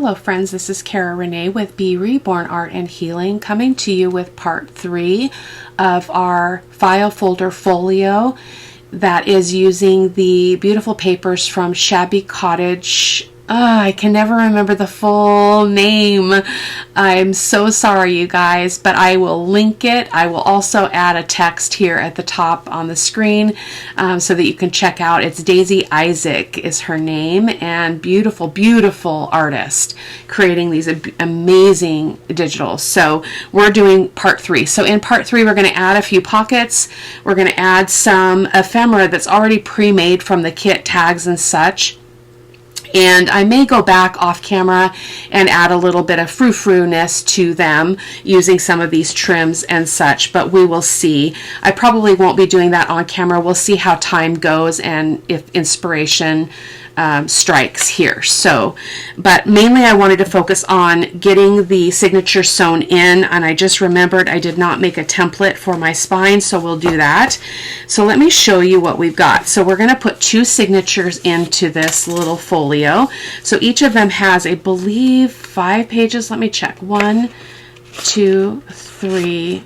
Hello friends, this is Cara-Renee with B.Reborn Art and Healing, coming to you with part 3 of our file folder folio that is using the beautiful papers from Shabby Cottage. I can never remember the full name. I'm so sorry, you guys, but I will link it. I will also add a text here at the top on the screen so that you can check out. It's Daisy Isaac is her name, and beautiful, beautiful artist creating these amazing digitals. So we're doing part 3. So in part 3, we're going to add a few pockets. We're going to add some ephemera that's already pre-made from the kit, tags and such. And I may go back off camera and add a little bit of frou-frou-ness to them using some of these trims and such, but we will see. I probably won't be doing that on camera. We'll see how time goes and if inspiration strikes here. So, but mainly I wanted to focus on getting the signature sewn in, and I just remembered I did not make a template for my spine, so we'll do that. So let me show you what we've got. So we're going to put 2 signatures into this little folio. So each of them has, I believe, 5 pages. Let me check. 1, 2, 3,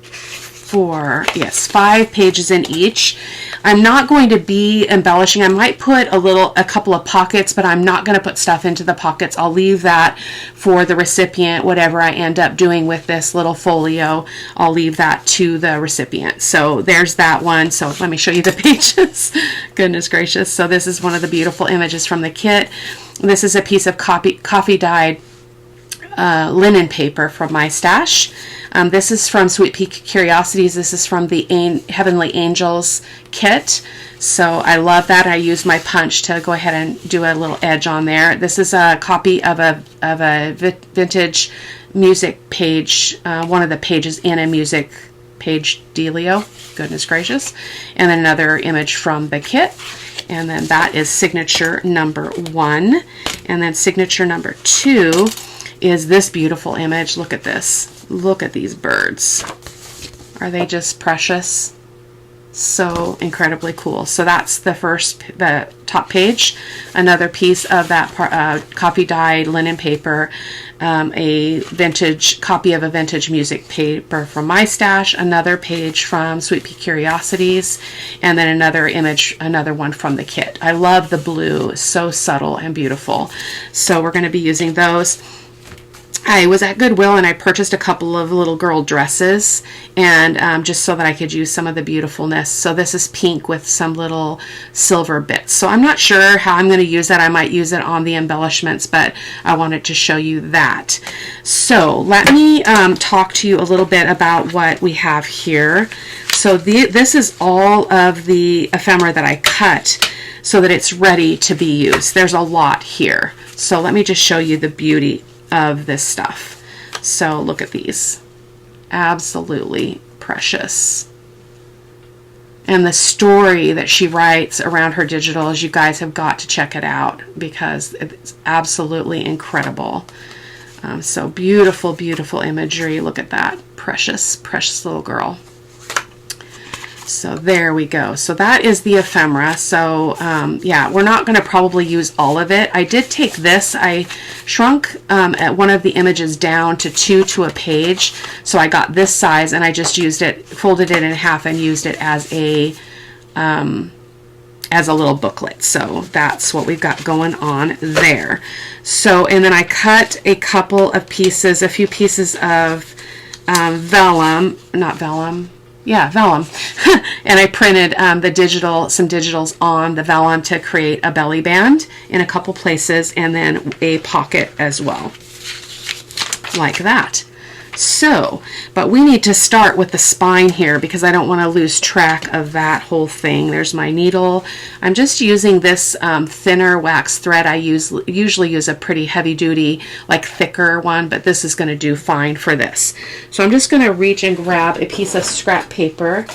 4. Yes, 5 pages in each. I'm not going to be embellishing. I might put a couple of pockets, but I'm not going to put stuff into the pockets. I'll leave that for the recipient. Whatever I end up doing with this little folio, I'll leave that to the recipient. So there's that one. So let me show you the pages. Goodness gracious. So this is one of the beautiful images from the kit. This is a piece of coffee dyed linen paper from my stash. This is from Sweet Curiosities. This is from the Heavenly Angels kit. So I love that. I used my punch to go ahead and do a little edge on there. This is a copy of a vintage music page, one of the pages in a music page dealio. Goodness gracious. And then another image from the kit. And then that is signature number 1. And then signature number 2 is this beautiful image. Look at this. Look at these birds. Are they just precious? So incredibly cool. So that's the top page. Another piece of that coffee dyed linen paper, a vintage copy of a vintage music paper from my stash, another page from Sweet Curiosities, and then another image, another one from the kit. I love the blue. It's so subtle and beautiful. So we're going to be using those. I was at Goodwill and I purchased a couple of little girl dresses, and just so that I could use some of the beautifulness. So this is pink with some little silver bits. So I'm not sure how I'm going to use that. I might use it on the embellishments, but I wanted to show you that. So let me talk to you a little bit about what we have here. So this is all of the ephemera that I cut so that it's ready to be used. There's a lot here. So let me just show you the beauty of this stuff. So look at these. Absolutely precious. And the story that she writes around her digitals, you guys have got to check it out because it's absolutely incredible. So beautiful, beautiful imagery. Look at that. Precious, precious little girl. So there we go. So that is the ephemera. So yeah, we're not going to probably use all of it. I did take this. I shrunk at one of the images down to 2 to a page. So I got this size and I just used it, folded it in half and used it as a little booklet. So that's what we've got going on there. So, and then I cut a couple of pieces, a few pieces of vellum, not vellum, yeah, vellum. And I printed some digitals on the vellum to create a belly band in a couple places, and then a pocket as well, like that. So, but we need to start with the spine here because I don't want to lose track of that whole thing. There's my needle. I'm just using this thinner wax thread. I usually use a pretty heavy duty, like thicker one, but this is going to do fine for this. So I'm just going to reach and grab a piece of scrap paper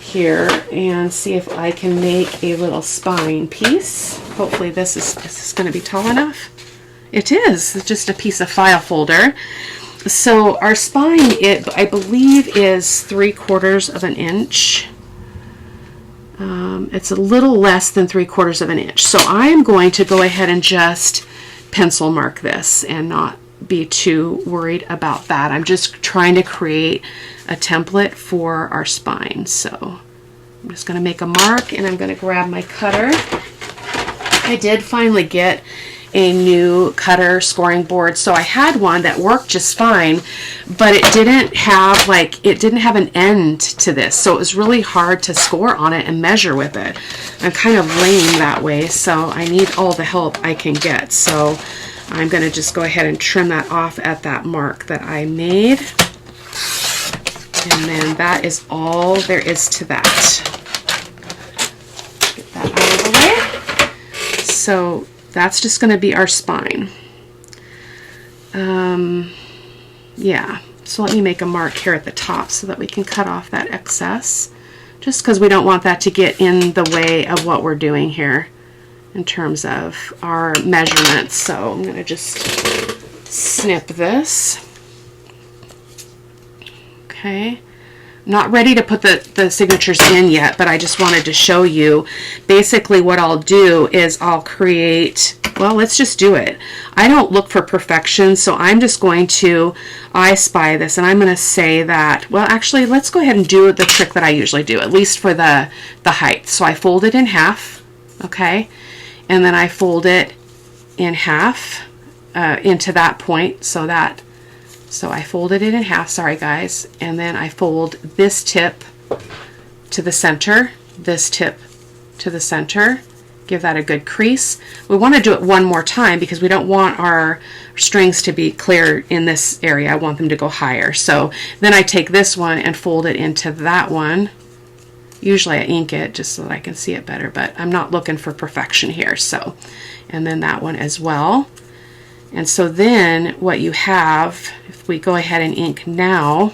here and see if I can make a little spine piece. Hopefully this is going to be tall enough. It is. It's just a piece of file folder. So our spine, I believe, is 3/4 of an inch. It's a little less than 3/4 of an inch. So I am going to go ahead and just pencil mark this and not be too worried about that. I'm just trying to create a template for our spine. So I'm just going to make a mark, and I'm going to grab my cutter. I did finally get a new cutter scoring board. So I had one that worked just fine, but it didn't have an end to this. So it was really hard to score on it and measure with it. I'm kind of lame that way, so I need all the help I can get. So I'm going to just go ahead and trim that off at that mark that I made. And then that is all there is to that. Get that out of the way. So that's just going to be our spine. Yeah, so let me make a mark here at the top so that we can cut off that excess, just because we don't want that to get in the way of what we're doing here in terms of our measurements. So I'm going to just snip this. Okay. Not ready to put the signatures in yet, but I just wanted to show you basically what I'll do is I'll create, well, let's just do it. I don't look for perfection, so I'm just going to I Spy this, and I'm going to say that, well, actually, let's go ahead and do the trick that I usually do, at least for the height. So I fold it in half, okay, and then I fold it in half into that point, so I folded it in half, sorry guys, and then I fold this tip to the center, this tip to the center, give that a good crease. We want to do it one more time because we don't want our strings to be clear in this area. I want them to go higher. So then I take this one and fold it into that one. Usually I ink it just so that I can see it better, but I'm not looking for perfection here. So, and then that one as well. And so then what you have, if we go ahead and ink now,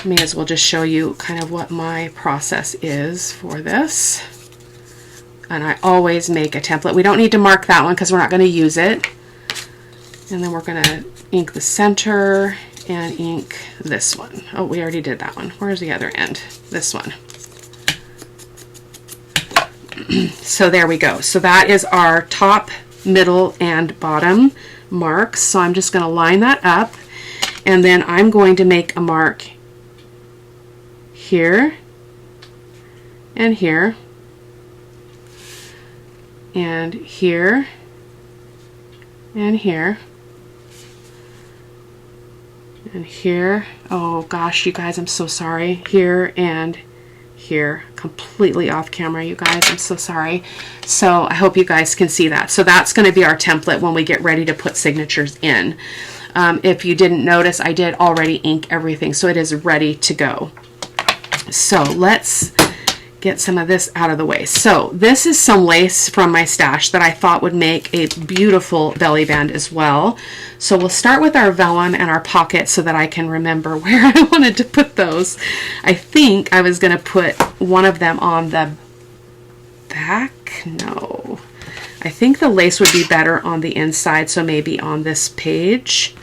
may as well just show you kind of what my process is for this. And I always make a template. We don't need to mark that one because we're not going to use it. And then we're going to ink the center and ink this one. Oh, we already did that one. Where's the other end? This one. So there we go. So that is our top, middle, and bottom marks. So I'm just going to line that up, and then I'm going to make a mark here and here and here and here and here. Oh gosh, you guys, I'm so sorry. Here and here, completely off camera, you guys, I'm so sorry. So I hope you guys can see that. So that's going to be our template when we get ready to put signatures in. If you didn't notice, I did already ink everything, so it is ready to go. So let's get some of this out of the way. So this is some lace from my stash that I thought would make a beautiful belly band as well. So we'll start with our vellum and our pocket so that I can remember where I wanted to put those. I think I was going to put one of them on the back. No, I think the lace would be better on the inside, so maybe on this page.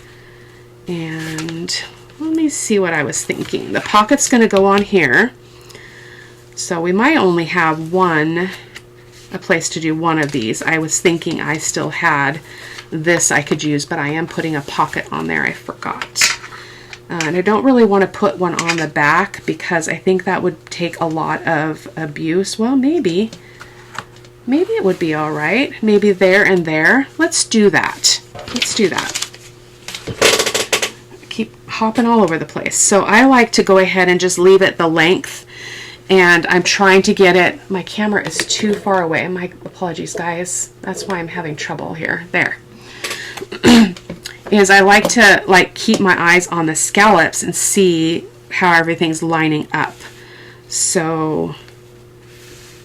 And let me see what I was thinking. The pocket's going to go on here. So we might only have a place to do one of these. I was thinking I still had this I could use, but I am putting a pocket on there. I forgot. And I don't really want to put one on the back because I think that would take a lot of abuse. Well, maybe it would be all right. Maybe there and there. Let's do that. Let's do that. Keep hopping all over the place. So I like to go ahead and just leave it the length. And I'm trying to get it, my camera is too far away. My apologies, guys. That's why I'm having trouble here. There. Is I like to keep my eyes on the scallops and see how everything's lining up. So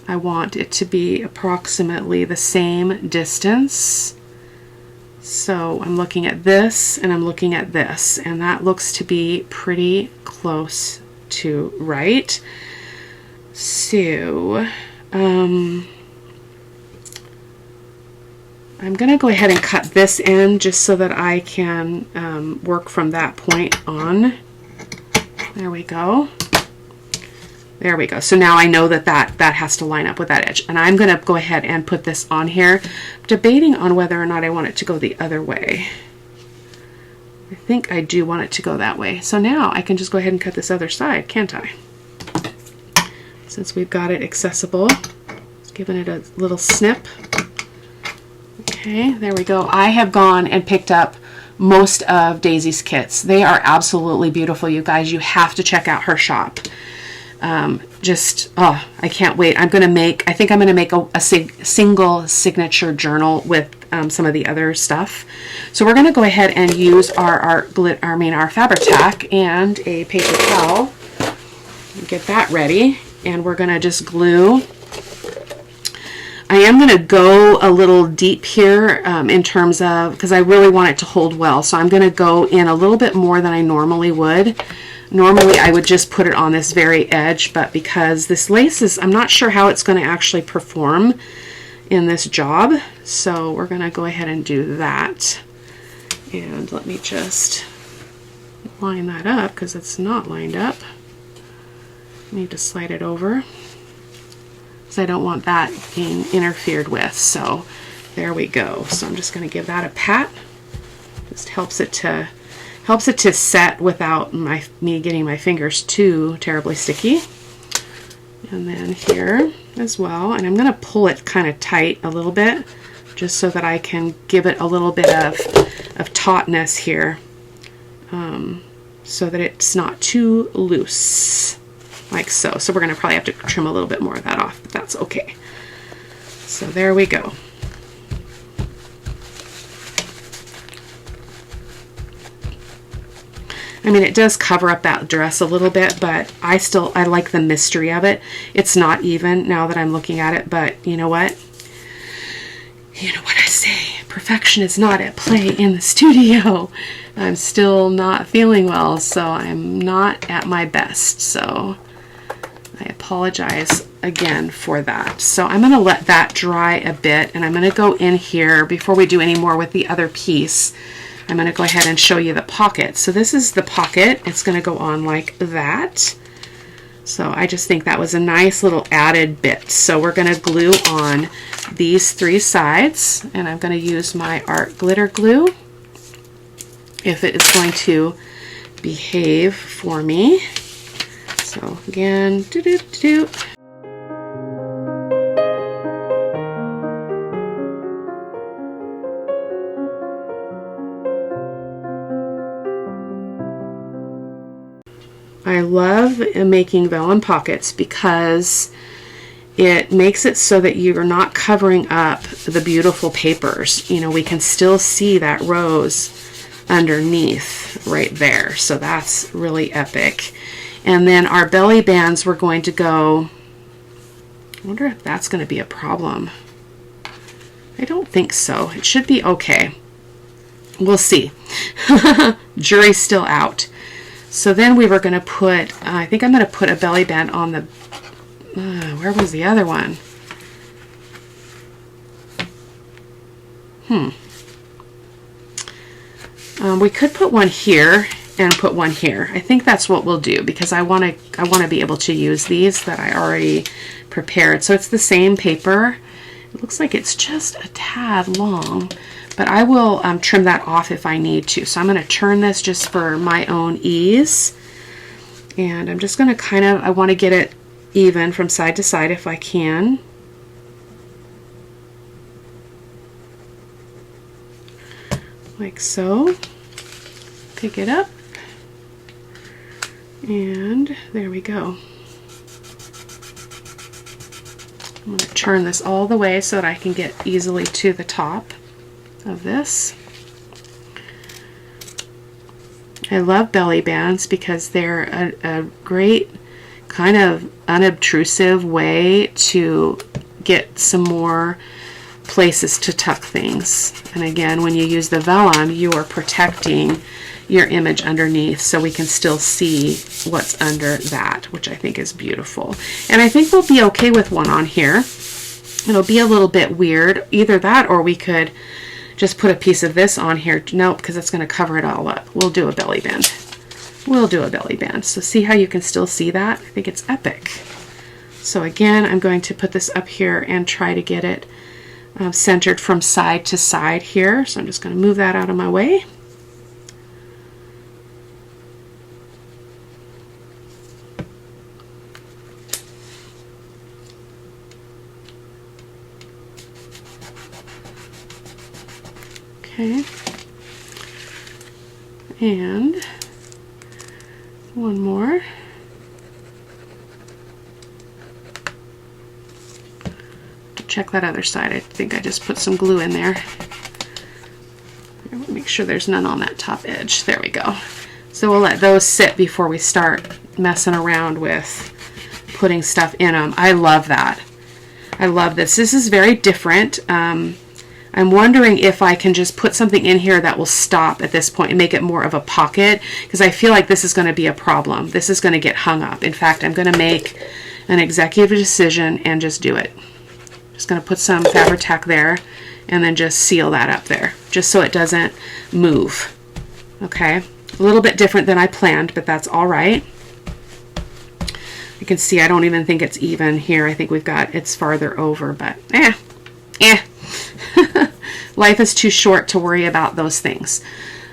I want it to be approximately the same distance. So I'm looking at this and I'm looking at this, and that looks to be pretty close to right. So I'm going to go ahead and cut this in just so that I can work from that point on. There we go. There we go. So now I know that that has to line up with that edge. And I'm going to go ahead and put this on here. I'm debating on whether or not I want it to go the other way. I think I do want it to go that way. So now I can just go ahead and cut this other side, can't I? Since we've got it accessible. Just giving it a little snip. Okay, there we go. I have gone and picked up most of Daisy's kits. They are absolutely beautiful, you guys. You have to check out her shop. I can't wait. I think I'm going to make a single signature journal with some of the other stuff. So we're going to go ahead and use our fabric tack and a paper towel. Get that ready, and we're going to just glue. I am going to go a little deep here in terms of, because I really want it to hold well. So I'm going to go in a little bit more than I normally would. Normally I would just put it on this very edge, but because this lace is, I'm not sure how it's going to actually perform in this job. So we're going to go ahead and do that. And let me just line that up because it's not lined up. I need to slide it over because I don't want that being interfered with. So there we go. So I'm just going to give that a pat. Just helps it to set without me getting my fingers too terribly sticky. And then here as well, and I'm going to pull it kind of tight a little bit just so that I can give it a little bit of tautness here, so that it's not too loose, like so. So we're going to probably have to trim a little bit more of that off, but that's okay. So there we go. I mean, it does cover up that dress a little bit, but I like the mystery of it. It's not even now that I'm looking at it, but you know what? You know what I say, perfection is not at play in the studio. I'm still not feeling well, so I'm not at my best. So I apologize again for that. So I'm going to let that dry a bit, and I'm going to go in here before we do any more with the other piece. I'm going to go ahead and show you the pocket. So this is the pocket. It's going to go on like that. So I just think that was a nice little added bit. So we're going to glue on these three sides, and I'm going to use my art glitter glue if it is going to behave for me. So again, I love making vellum pockets because it makes it so that you're not covering up the beautiful papers. You know, we can still see that rose underneath right there. So that's really epic. And then our belly bands, we're going to go, I wonder if that's going to be a problem. I don't think so. It should be okay. We'll see. Jury's still out. So then we were going to put, I think I'm going to put a belly band on the, where was the other one? We could put one here and put one here. I think that's what we'll do because I want to be able to use these that I already prepared. So it's the same paper. It looks like it's just a tad long, but I will trim that off if I need to. So I'm going to turn this just for my own ease. And I'm just going to I want to get it even from side to side if I can. Like so. Pick it up. And there we go. I'm going to turn this all the way so that I can get easily to the top of this. I love belly bands because they're a great kind of unobtrusive way to get some more places to tuck things. And again, when you use the vellum, you are protecting your image underneath so we can still see what's under that, which I think is beautiful. And I think we'll be okay with one on here. It'll be a little bit weird, either that or we could just put a piece of this on here. Nope, because it's going to cover it all up. We'll do a belly band. we'll do a belly band. So see how you can still see that? I think it's epic. So again, I'm going to put this up here and try to get it centered from side to side here. So I'm just going to move that out of my way. Okay. And one more. Check that other side. I think I just put some glue in there. Make sure there's none on that top edge. There we go. So we'll let those sit before we start messing around with putting stuff in them. I love that. I love this. This is very different. I'm wondering if I can just put something in here that will stop at this point and make it more of a pocket, because I feel like this is going to be a problem. This is going to get hung up. In fact, I'm going to make an executive decision and just do it. Just going to put some Fabri-Tac there and then just seal that up there, just so it doesn't move. Okay, a little bit different than I planned, but that's all right. You can see I don't even think it's even here. I think we've got it's farther over, but life is too short to worry about those things.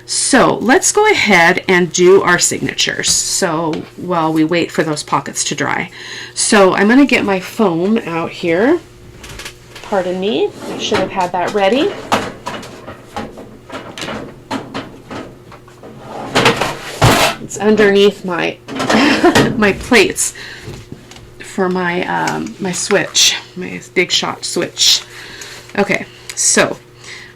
So let's go ahead and do our signatures. So while we wait for those pockets to dry. So I'm going to get my foam out here. Pardon me, I should have had that ready. It's underneath my my plates for my my switch, my Big Shot switch. Okay, so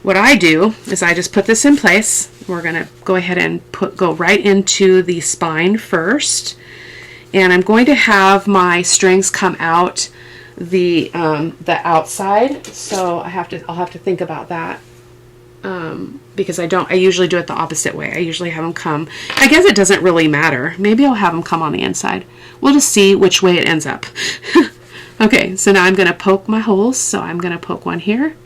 what I do is I just put this in place. We're gonna go ahead and go right into the spine first, and I'm going to have my strings come out the outside. So I'll have to think about that, because I usually do it the opposite way. I usually have them come. I guess it doesn't really matter. Maybe I'll have them come on the inside. We'll just see which way it ends up. Okay, so now I'm going to poke my holes. So I'm going to poke one here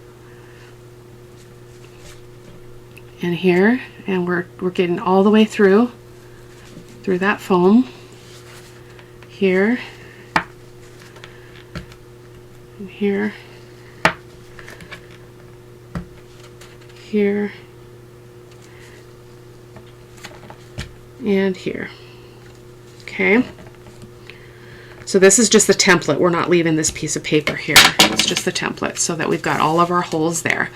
and here, and we're getting all the way through that foam here and here, here, and here. Okay, so this is just the template. We're not leaving this piece of paper here. It's just the template, so that we've got all of our holes there.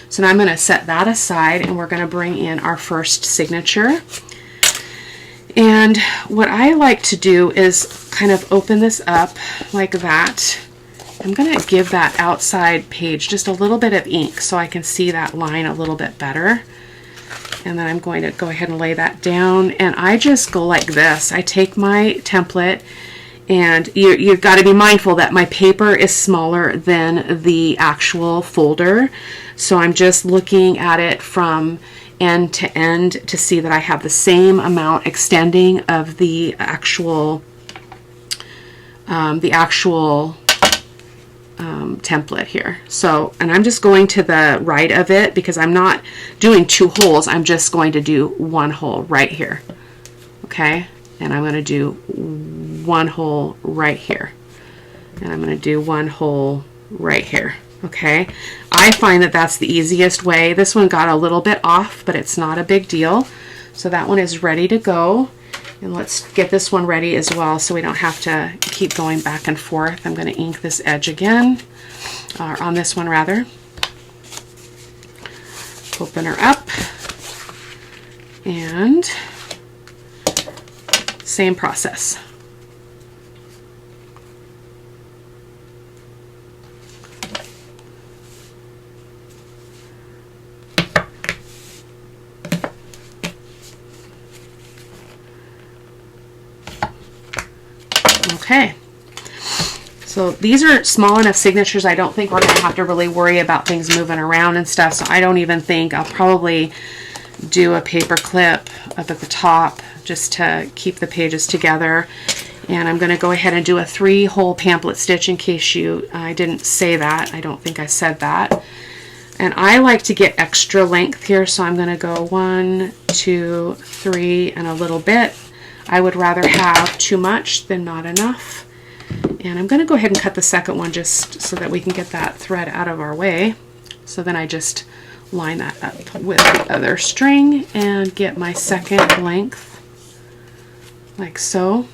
So now I'm going to set that aside, and we're going to bring in our first signature. And what I like to do is kind of open this up like that. I'm going to give that outside page just a little bit of ink so I can see that line a little bit better. And then I'm going to go ahead and lay that down, and I just go like this. I take my template, and you've got to be mindful that my paper is smaller than the actual folder. So I'm just looking at it from end to end to see that I have the same amount extending of the actual template here. So, and I'm just going to the right of it because I'm not doing two holes. I'm just going to do one hole right here. Okay, and I'm going to do one hole right here, and I'm going to do one hole right here. Okay, I find that that's the easiest way. This one got a little bit off, but it's not a big deal. So that one is ready to go. And let's get this one ready as well so we don't have to keep going back and forth. I'm going to ink this edge again, or on this one rather. Open her up, and same process. Okay, so these are small enough signatures. I don't think we're going to have to really worry about things moving around and stuff. So I don't even think I'll probably do a paper clip up at the top just to keep the pages together. And I'm going to go ahead and do a 3-hole pamphlet stitch in case I didn't say that. I don't think I said that. And I like to get extra length here, so I'm going to go 1, 2, 3, and a little bit. I would rather have too much than not enough. And I'm going to go ahead and cut the second one just so that we can get that thread out of our way. So then I just line that up with the other string and get my second length like so.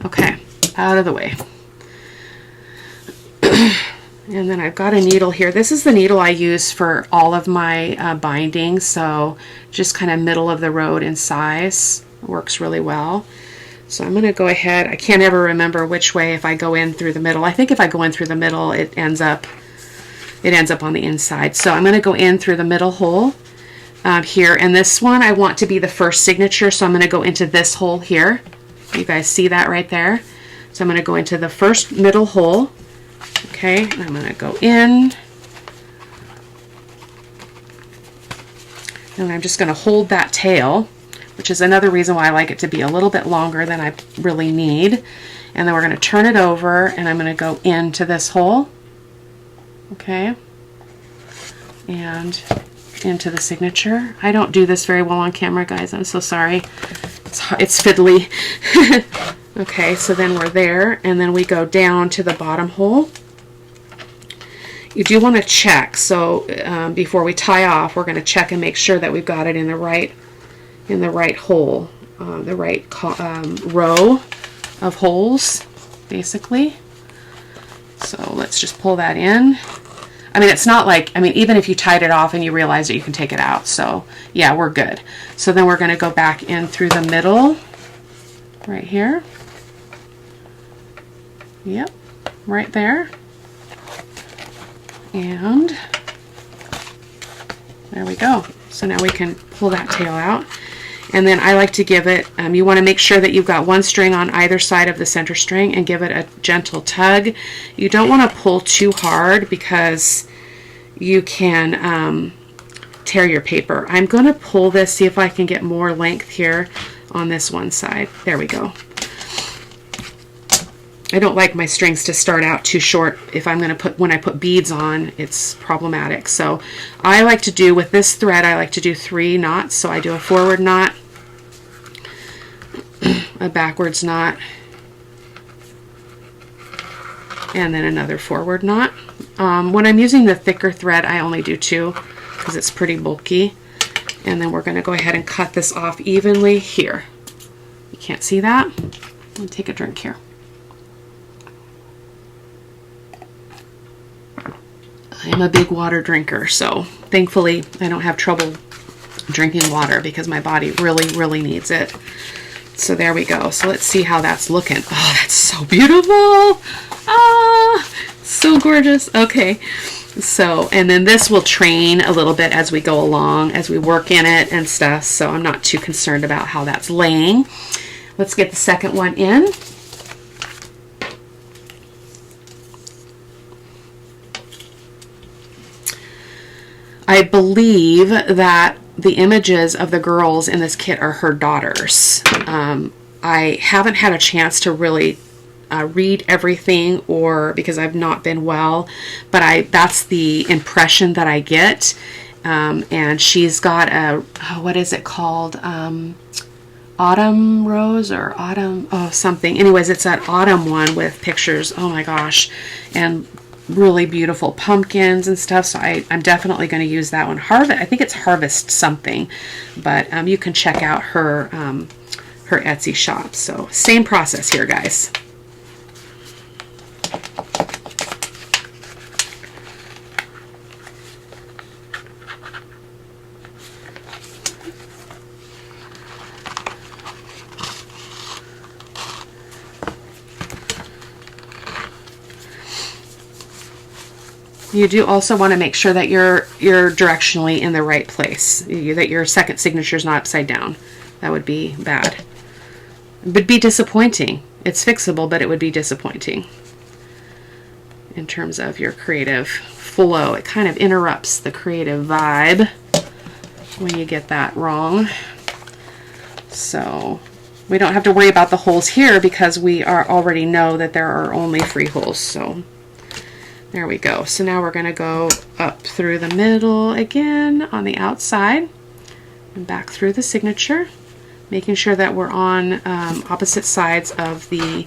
Okay, out of the way. And then I've got a needle here. This is the needle I use for all of my binding, so just kind of middle of the road in size. Works really well. So I'm going to go ahead. I can't ever remember which way if I go in through the middle. I think if I go in through the middle, it ends up on the inside. So I'm going to go in through the middle hole here, and this one I want to be the first signature, so I'm going to go into this hole here. You guys see that right there? So I'm going to go into the first middle hole. Okay, and I'm going to go in, and I'm just going to hold that tail, which is another reason why I like it to be a little bit longer than I really need. And then we're going to turn it over, and I'm going to go into this hole. Okay, and into the signature. I don't do this very well on camera, guys. I'm so sorry. It's fiddly. Okay, so then we're there, and then we go down to the bottom hole. You do want to check, so before we tie off, we're going to check and make sure that we've got it in the right hole, the right row of holes, basically. So let's just pull that in. I mean, it's not like, I mean, even if you tied it off and you realize that you can take it out. So yeah, we're good. So then we're going to go back in through the middle, right here. Yep, right there. And there we go. So now we can pull that tail out. And then I like to give it, you want to make sure that you've got one string on either side of the center string and give it a gentle tug. You don't want to pull too hard because you can tear your paper. I'm going to pull this, see if I can get more length here on this one side. There we go. I don't like my strings to start out too short. If I'm going to put, when I put beads on, it's problematic. So I like to do, with this thread, I like to do 3 knots. So I do a forward knot, a backwards knot, and then another forward knot. When I'm using the thicker thread, I only do 2 because it's pretty bulky. And then we're going to go ahead and cut this off evenly here. You can't see that? I'll take a drink here. I'm a big water drinker, so thankfully I don't have trouble drinking water because my body really needs it. So there we go. So let's see how that's looking. Oh, that's so beautiful. Ah, so gorgeous. Okay. So, and then this will train a little bit as we go along, as we work in it and stuff. So I'm not too concerned about how that's laying. Let's get the second one in. I believe that the images of the girls in this kit are her daughters. I haven't had a chance to really read everything, or because I've not been well, but that's the impression that I get. And she's got a, what is it called? Autumn Rose or Autumn, oh, something. Anyways, it's that autumn one with pictures. Oh my gosh. And really beautiful pumpkins and stuff, so I'm definitely going to use that one. I think it's Harvest something, but you can check out her her Etsy shop. So same process here, guys. You do also want to make sure that you're directionally in the right place, that your second signature is not upside down. That would be bad. It would be disappointing. It's fixable, but it would be disappointing in terms of your creative flow. It kind of interrupts the creative vibe when you get that wrong. So we don't have to worry about the holes here because we already know that there are only 3 holes. So there we go. So now we're going to go up through the middle again on the outside. and back through the signature, making sure that we're on opposite sides of the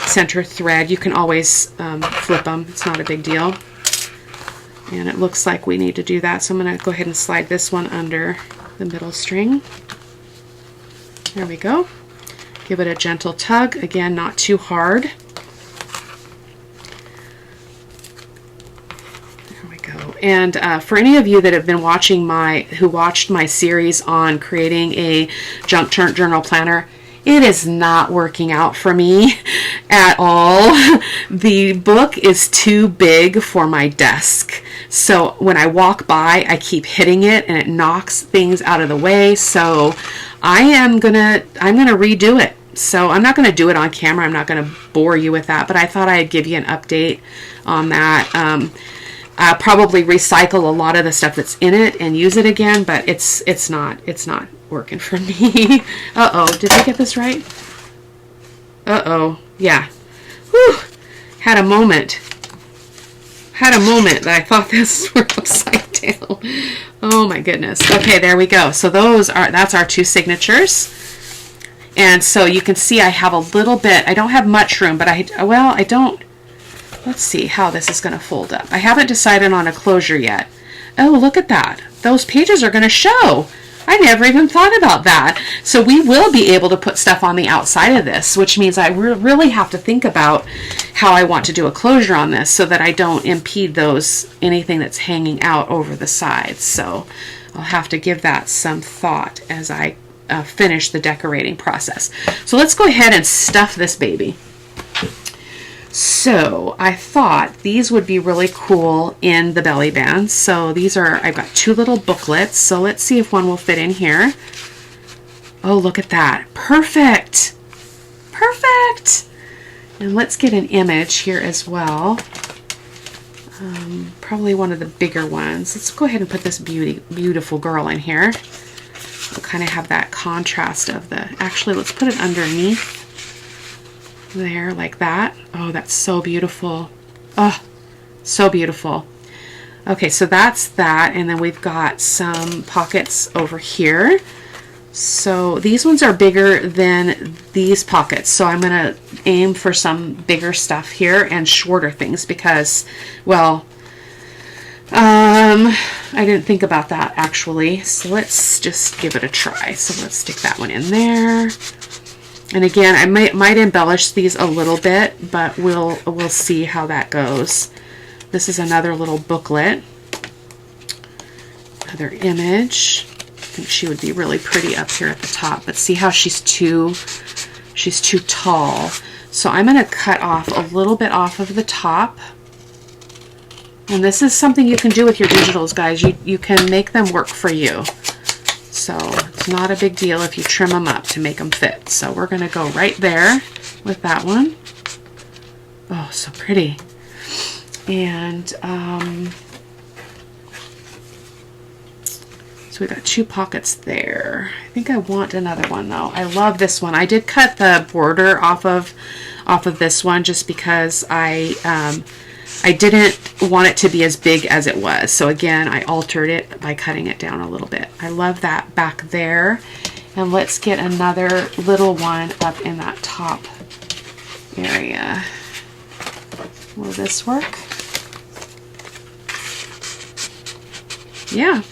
center thread. You can always flip them, it's not a big deal. And it looks like we need to do that, so I'm going to go ahead and slide this one under the middle string. There we go. Give it a gentle tug, again, not too hard. And for any of you that have been watching who watched my series on creating a junk journal planner, it is not working out for me at all. The book is too big for my desk. So when I walk by, I keep hitting it and it knocks things out of the way. So I'm gonna redo it. So I'm not gonna do it on camera. I'm not gonna bore you with that, but I thought I'd give you an update on that. I'll probably recycle a lot of the stuff that's in it and use it again, but it's not working for me. Uh-oh, did I get this right? Uh-oh, yeah. Whew. Had a moment that I thought this were upside down. Oh my goodness. Okay, there we go. So that's our two signatures. And so you can see I have a little bit, I don't have much room, but I don't. Let's see how this is going to fold up. I haven't decided on a closure yet. Oh, look at that. Those pages are going to show. I never even thought about that. So we will be able to put stuff on the outside of this, which means I really have to think about how I want to do a closure on this so that I don't impede anything that's hanging out over the sides. So I'll have to give that some thought as I finish the decorating process. So let's go ahead and stuff this baby. So I thought these would be really cool in the belly band. So I've got two little booklets. So let's see if one will fit in here. Oh, look at that. Perfect. Perfect. And let's get an image here as well. Probably one of the bigger ones. Let's go ahead and put this beautiful girl in here. We'll kind of have that contrast of actually, let's put it underneath. There, like that. Oh, that's so beautiful. Oh, so beautiful. Okay, so that's that, and then we've got some pockets over here. So these ones are bigger than these pockets, so I'm going to aim for some bigger stuff here and shorter things because, well, I didn't think about that actually. So let's just give it a try. So let's stick that one in there. And again, I might embellish these a little bit, but we'll see how that goes. This is another little booklet. Another image. I think she would be really pretty up here at the top, but see how she's too tall. So I'm going to cut off a little bit off of the top. And this is something you can do with your digitals, guys. You can make them work for you. So it's not a big deal if you trim them up to make them fit. So we're going to go right there with that one. Oh, so pretty. And so we got two pockets there. I think I want another one though. I love this one. I did cut the border off of this one just because I didn't want it to be as big as it was. So again, I altered it by cutting it down a little bit. I love that back there. And let's get another little one up in that top area. Will this work? Yeah.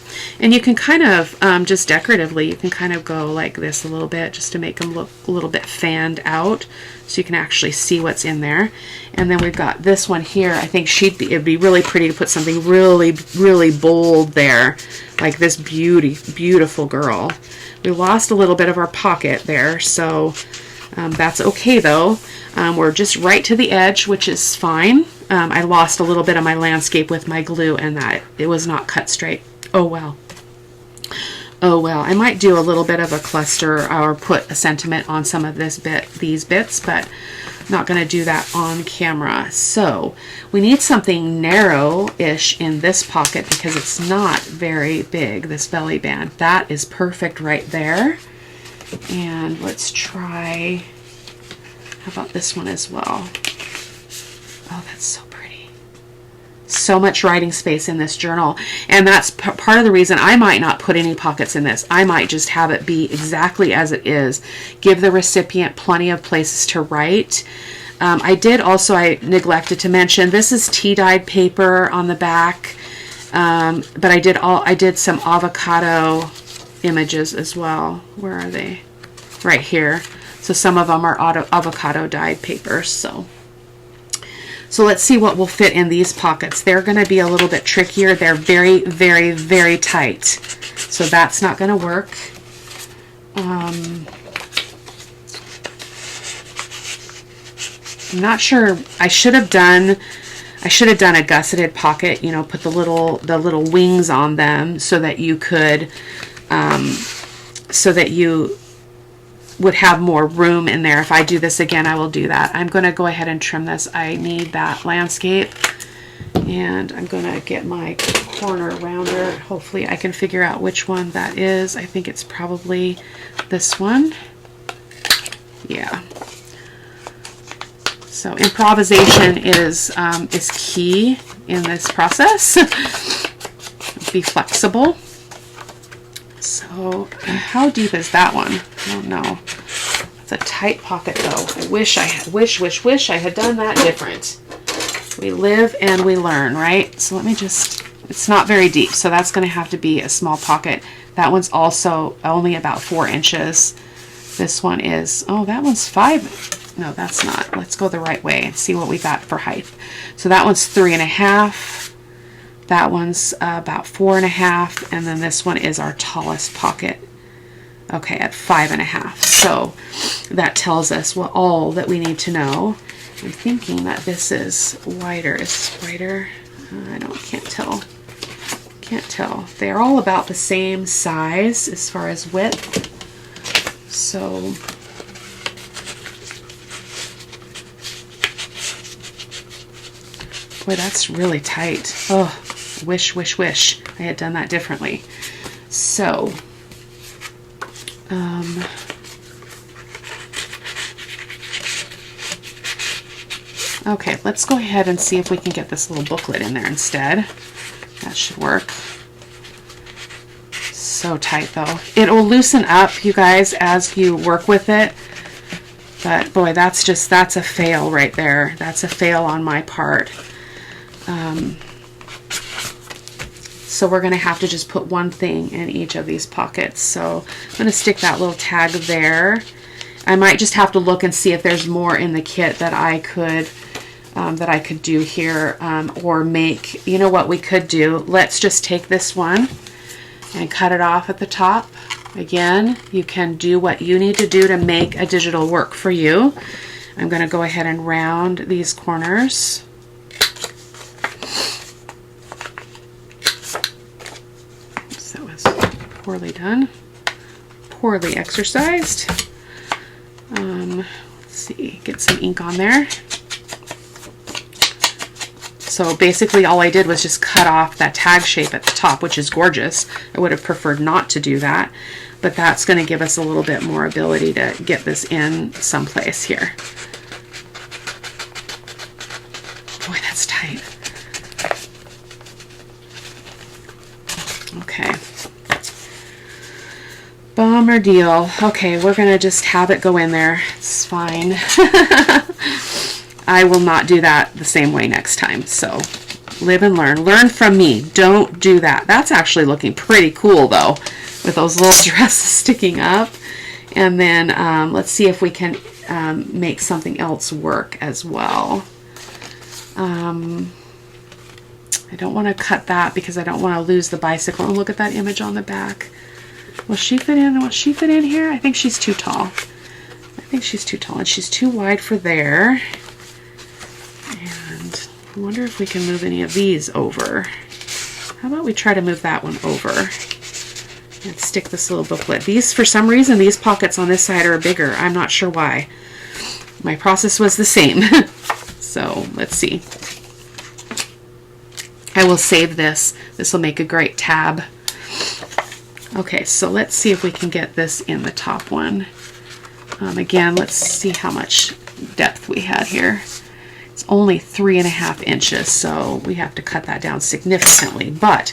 And you can kind of, just decoratively, you can kind of go like this a little bit just to make them look a little bit fanned out so you can actually see what's in there. And then we've got this one here. I think it'd be really pretty to put something really, really bold there, like this beautiful girl. We lost a little bit of our pocket there, so that's okay though. We're just right to the edge, which is fine. I lost a little bit of my landscape with my glue and that it was not cut straight. Oh well. Oh well, I might do a little bit of a cluster or put a sentiment on some of these bits, but I'm not going to do that on camera. So we need something narrow-ish in this pocket because it's not very big, this belly band. That is perfect right there. And let's try, how about this one as well? Oh, that's so pretty. so much writing space in this journal, and that's part of the reason I might not put any pockets in this. I might just have it be exactly as it is. Give the recipient plenty of places to write. I neglected to mention, this is tea-dyed paper on the back, but I did some avocado images as well. Where are they? Right here. So some of them are avocado dyed papers. So let's see what will fit in these pockets. They're going to be a little bit trickier. They're very, very, very tight. So that's not going to work. I'm not sure. I should have done a gusseted pocket, you know, put the little wings on them so that you could so that you would have more room in there. If I do this again, I will do that. I'm going to go ahead and trim this. I need that landscape, and I'm going to get my corner rounder. Hopefully I can figure out which one that is. I think it's probably this one. Yeah. So improvisation is key in this process. Be flexible. So how deep is that one? I don't know. It's a tight pocket though. I wish I had done that different. We live and we learn, right? So let me just, it's not very deep, so that's going to have to be a small pocket. That one's also only about 4 inches. This one is, oh, that one's 5. No, that's not. Let's go the right way and see what we got for height. So that one's 3.5. That one's about 4.5, and then this one is our tallest pocket. Okay, at 5.5. So that tells us all that we need to know. I'm thinking that this is wider. Is this wider? Can't tell. Can't tell. They're all about the same size as far as width. So boy, that's really tight. Oh, wish I had done that differently. So, okay, let's go ahead and see if we can get this little booklet in there instead. That should work. So tight though. It will loosen up, you guys, as you work with it. But boy, that's a fail right there. That's a fail on my part. So we're going to have to just put one thing in each of these pockets. So I'm going to stick that little tag there. I might just have to look and see if there's more in the kit that I could do here, or make. You know what we could do? Let's just take this one and cut it off at the top. Again, you can do what you need to do to make a digital work for you. I'm going to go ahead and round these corners. That was poorly done, poorly exercised. Let's see, get some ink on there. So basically all I did was just cut off that tag shape at the top, which is gorgeous. I would have preferred not to do that, but that's going to give us a little bit more ability to get this in someplace here. Boy, that's tight. Okay. Bummer deal. Okay, we're going to just have it go in there. It's fine. I will not do that the same way next time. So live and learn. Learn from me. Don't do that. That's actually looking pretty cool though, with those little dresses sticking up. And then let's see if we can make something else work as well. I don't want to cut that because I don't want to lose the bicycle. And look at that image on the back. Will she fit in? Will she fit in here? I think she's too tall. I think she's too tall, and she's too wide for there. And I wonder if we can move any of these over. How about we try to move that one over and stick this little booklet. These, for some reason, these pockets on this side are bigger. I'm not sure why. My process was the same. So let's see. I will save this. This will make a great tab. Okay, so let's see if we can get this in the top one. Again, let's see how much depth we had here. It's only 3.5 inches, so we have to cut that down significantly, but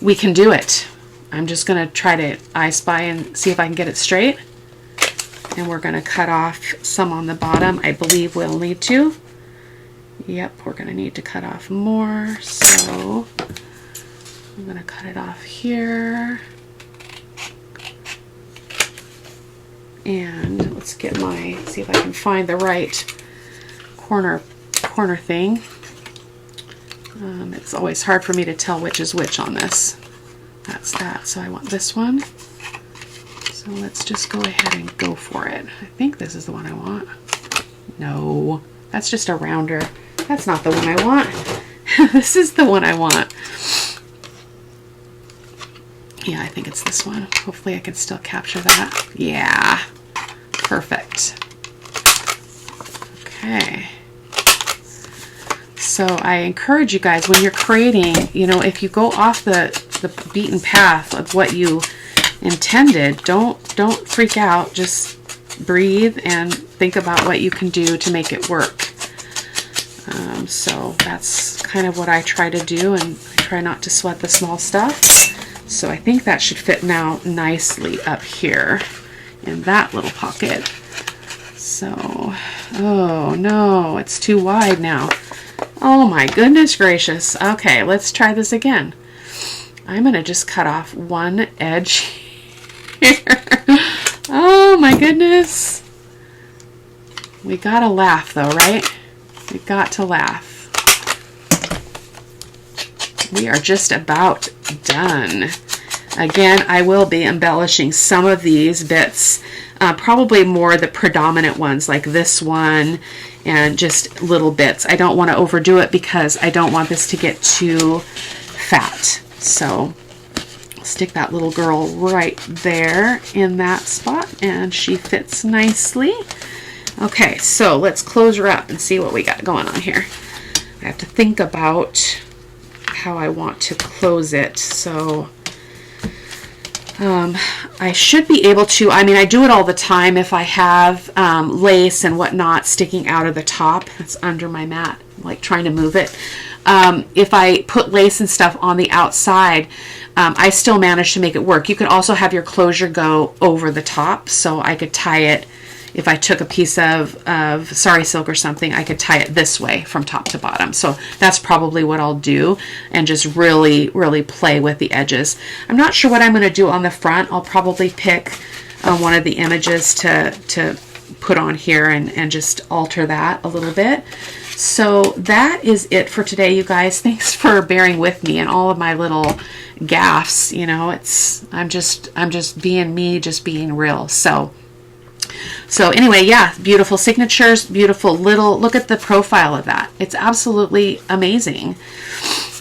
we can do it. I'm just going to try to I Spy and see if I can get it straight. And we're going to cut off some on the bottom. I believe we'll need to. Yep, we're going to need to cut off more. So I'm going to cut it off here. And let's get see if I can find the right corner thing. It's always hard for me to tell which is which on this. That's that. So I want this one. So let's just go ahead and go for it. I think this is the one I want. No, that's just a rounder. That's not the one I want. This is the one I want. Yeah, I think it's this one. Hopefully I can still capture that. Yeah, perfect. Okay. So I encourage you guys, when you're creating, you know, if you go off the beaten path of what you intended, don't freak out. Just breathe and think about what you can do to make it work. So that's kind of what I try to do, and I try not to sweat the small stuff. So I think that should fit now nicely up here in that little pocket. So, oh no, it's too wide now. Oh my goodness gracious. Okay, let's try this again. I'm going to just cut off one edge here. Oh my goodness. We gotta laugh though, right? We got to laugh. We are just about done. Again, I will be embellishing some of these bits, probably more the predominant ones like this one and just little bits. I don't want to overdo it because I don't want this to get too fat. So I'll stick that little girl right there in that spot, and she fits nicely. Okay, so let's close her up and see what we got going on here. I have to think about how I want to close it. So I should be able to, I mean, I do it all the time if I have lace and whatnot sticking out of the top. It's under my mat, I'm like trying to move it. If I put lace and stuff on the outside, I still manage to make it work. You could also have your closure go over the top, so I could tie it. If I took a piece of sari silk or something, I could tie it this way from top to bottom. So that's probably what I'll do, and just really, really play with the edges. I'm not sure what I'm going to do on the front. I'll probably pick one of the images to put on here and just alter that a little bit. So that is it for today, you guys. Thanks for bearing with me and all of my little gaffes. You know, I'm just being me, just being real. So anyway, yeah, beautiful signatures, beautiful little, look at the profile of that. It's absolutely amazing.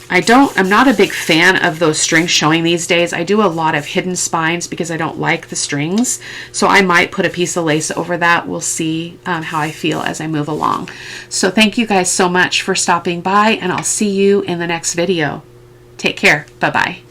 I'm not a big fan of those strings showing these days. I do a lot of hidden spines because I don't like the strings. So I might put a piece of lace over that. We'll see how I feel as I move along. So thank you guys so much for stopping by, and I'll see you in the next video. Take care. Bye-bye.